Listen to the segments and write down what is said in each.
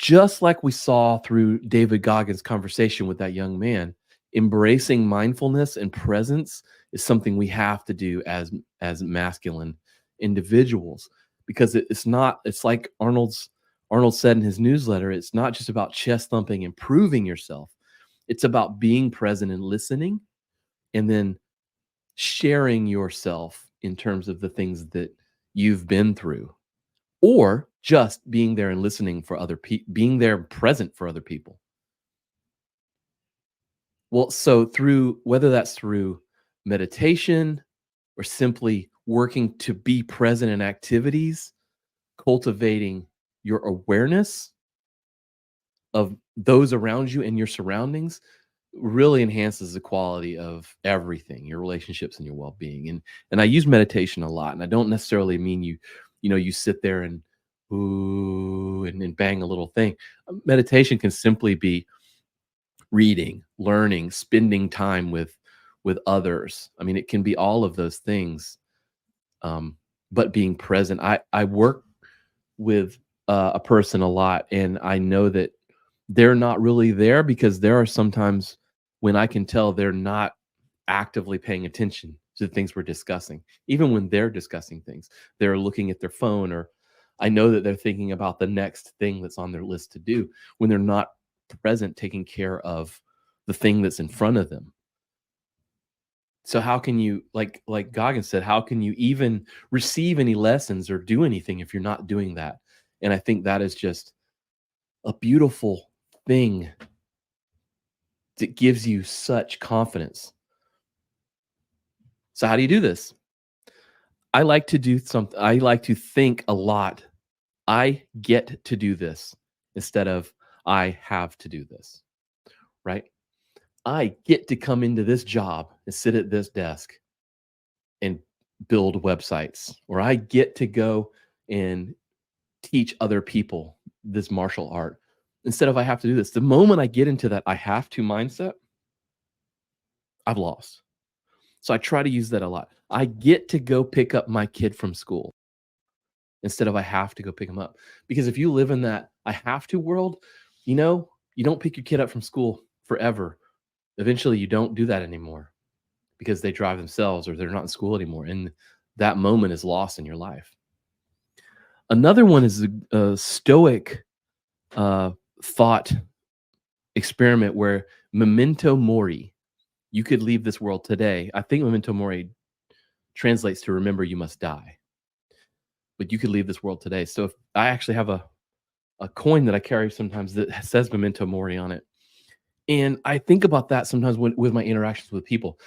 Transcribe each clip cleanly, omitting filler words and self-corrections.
just like we saw through David Goggins' conversation with that young man, embracing mindfulness and presence is something we have to do as masculine individuals because it's not. It's like Arnold said in his newsletter. It's not just about chest thumping and proving yourself. It's about being present and listening, and then sharing yourself in terms of the things that you've been through, or just being there and listening for other people, being there present for other people. Well, so through whether that's through meditation or simply working to be present in activities, cultivating your awareness of those around you and your surroundings really enhances the quality of everything, your relationships and your well-being. And I use meditation a lot, and I don't necessarily mean you sit there and ooh and bang a little thing. Meditation can simply be reading, learning, spending time with others. I mean, it can be all of those things. But being present. I work with a person a lot, and I know that they're not really there because there are sometimes when I can tell they're not actively paying attention to the things we're discussing. Even when they're discussing things, they're looking at their phone, or I know that they're thinking about the next thing that's on their list to do when they're not present, taking care of the thing that's in front of them. So how can you, like Goggins said, how can you even receive any lessons or do anything if you're not doing that? And I think that is just a beautiful thing that gives you such confidence. So how do you do this? I like to do something. I like to think a lot. I get to do this instead of I have to do this, right? I get to come into this job and sit at this desk and build websites, or I get to go and teach other people this martial art instead of I have to do this. The moment I get into that I have to mindset, I've lost. So I try to use that a lot. I get to go pick up my kid from school instead of I have to go pick him up. Because if you live in that I have to world, you don't pick your kid up from school forever. Eventually, you don't do that anymore because they drive themselves or they're not in school anymore. And that moment is lost in your life. Another one is a stoic thought experiment where memento mori, you could leave this world today. I think memento mori translates to remember you must die, but you could leave this world today. So if I actually have a coin that I carry sometimes that says memento mori on it. And I think about that sometimes with my interactions with people.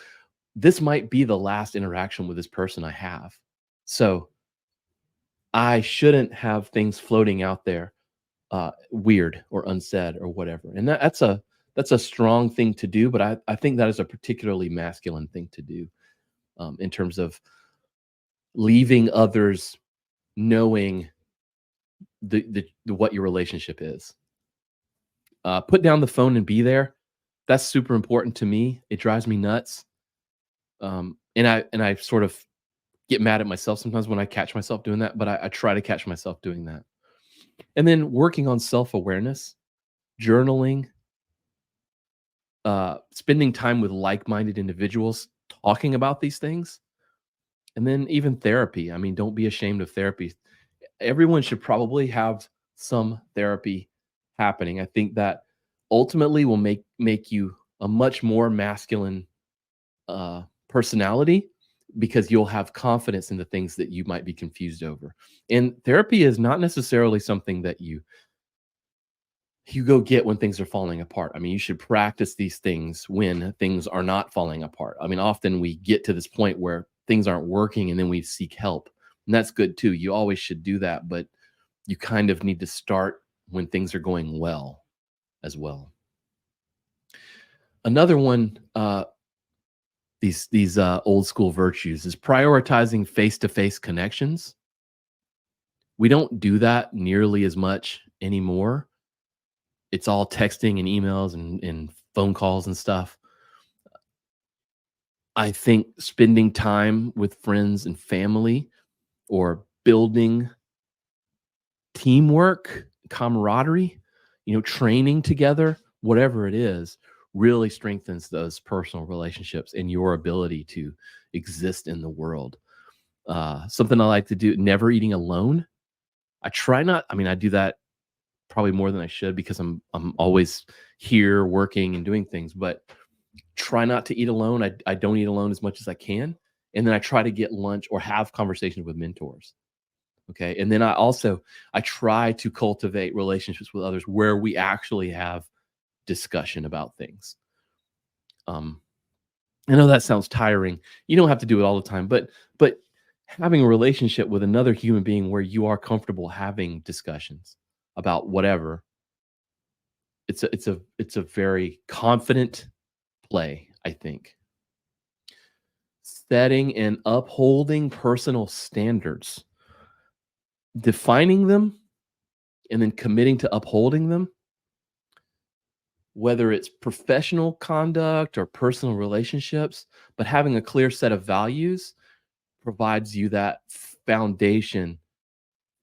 This might be the last interaction with this person I have. So I shouldn't have things floating out there weird or unsaid or whatever. And that's a strong thing to do, but I think that is a particularly masculine thing to do in terms of leaving others knowing the what your relationship is. Put down the phone and be there. That's super important to me. It drives me nuts. And I sort of get mad at myself sometimes when I catch myself doing that, but I try to catch myself doing that. And then working on self-awareness, journaling, spending time with like-minded individuals, talking about these things, and then even therapy. I mean, don't be ashamed of therapy. Everyone should probably have some therapy happening. I think that ultimately will make you a much more masculine personality because you'll have confidence in the things that you might be confused over. And therapy is not necessarily something that you go get when things are falling apart. I mean, you should practice these things when things are not falling apart. I mean, often we get to this point where things aren't working and then we seek help. And that's good too. You always should do that, but you kind of need to start when things are going well as well. Another one, these old school virtues is prioritizing face-to-face connections. We don't do that nearly as much anymore. It's all texting and emails and phone calls and stuff. I think spending time with friends and family or building teamwork, camaraderie training together, whatever it is, really strengthens those personal relationships and your ability to exist in the world. Something I like to do, never eating alone. I try not, I mean, I do that probably more than I should because I'm always here working and doing things, but try not to eat alone. I don't eat alone as much as I can. And then I try to get lunch or have conversations with mentors. Okay. And then I try to cultivate relationships with others where we actually have discussion about things. Um, I know that sounds tiring. You don't have to do it all the time, but having a relationship with another human being where you are comfortable having discussions about whatever, it's a very confident play, I think. Setting and upholding personal standards, defining them and then committing to upholding them, whether it's professional conduct or personal relationships, but having a clear set of values provides you that foundation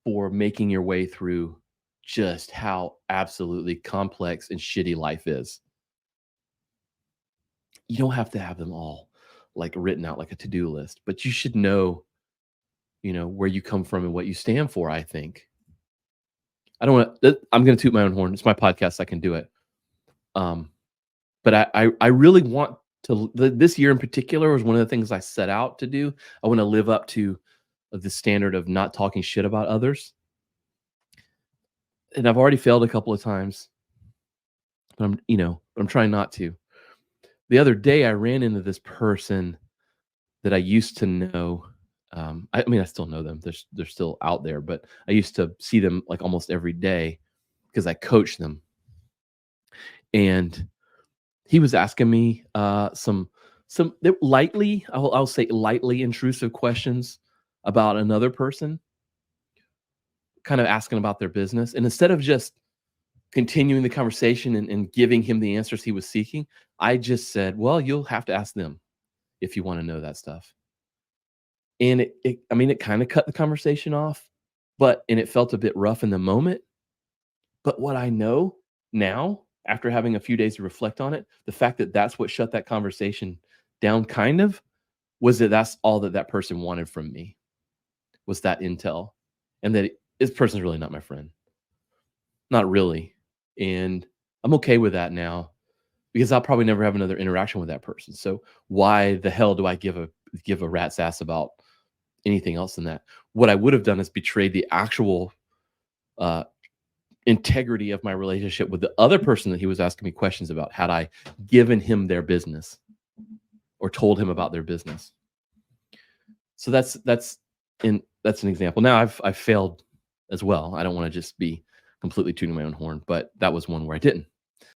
for making your way through just how absolutely complex and shitty life is. You don't have to have them all like written out like a to-do list, but you should know, where you come from and what you stand for, I think. I don't want to, I'm going to toot my own horn. It's my podcast. I can do it. Um, but I really want to, this year in particular was one of the things I set out to do. I want to live up to the standard of not talking shit about others. And I've already failed a couple of times, but I'm trying not to. The other day I ran into this person that I used to know. I mean, I still know them. They're still out there, but I used to see them like almost every day because I coach them. And he was asking me some lightly, I'll say lightly intrusive questions about another person, kind of asking about their business. And instead of just continuing the conversation and giving him the answers he was seeking, I just said, well, you'll have to ask them if you want to know that stuff. And I mean, it kind of cut the conversation off, and it felt a bit rough in the moment. But what I know now, after having a few days to reflect on it, the fact that that's what shut that conversation down kind of was that's all that person wanted from me, was that intel. And that this person's really not my friend. Not really. And I'm okay with that now because I'll probably never have another interaction with that person. So why the hell do I give a rat's ass about anything else than that? What I would have done is betrayed the actual uh, integrity of my relationship with the other person that he was asking me questions about had I given him their business or told him about their business. So that's an example. Now I've failed as well. I don't want to just be completely tuning my own horn, but that was one where I didn't.